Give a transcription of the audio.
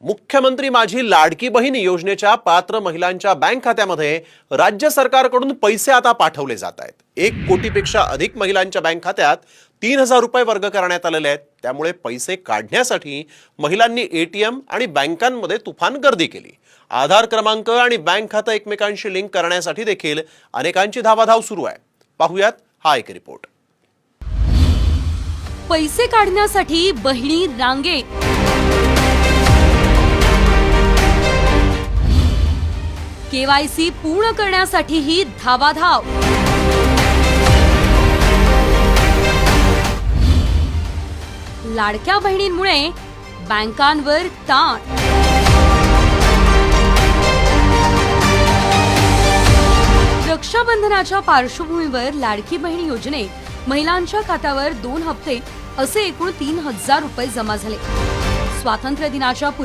मुख्यमंत्री माझी लाडकी बहीण योजनेच्या पात्र महिलांच्या बँक खात्यामध्ये राज्य सरकारकडून पैसे आता पाठवले जात आहेत। 1 कोटीपेक्षा अधिक महिलांच्या बँक खात्यात 3000 रुपये वर्ग करण्यात आलेले आहेत। त्यामुळे पैसे काढण्यासाठी महिलांनी एटीएम आणि बँकांमध्ये तुफान गर्दी केली। आधार क्रमांक आणि बँक खाते एकमेकांशी लिंक करण्यासाठी देखील अनेकांची धावाधाव सुरू आहे। पाहूयात हा एक रिपोर्ट। पैसे काढण्यासाठी बहिणी रांगेत, केवायसी पूर्ण करण्यासाठीही धावाधाव, लाडक्या बहिणींमुळे बँकांवर ताण। रक्षाबंधनाच्या पार्श्वभूमीवर लाडकी बहीण योजनेत महिलांच्या खात्यावर 2 हप्ते असे एकूण 3000 रुपये जमा झाले। स्वातंत्र्य दिनाच्या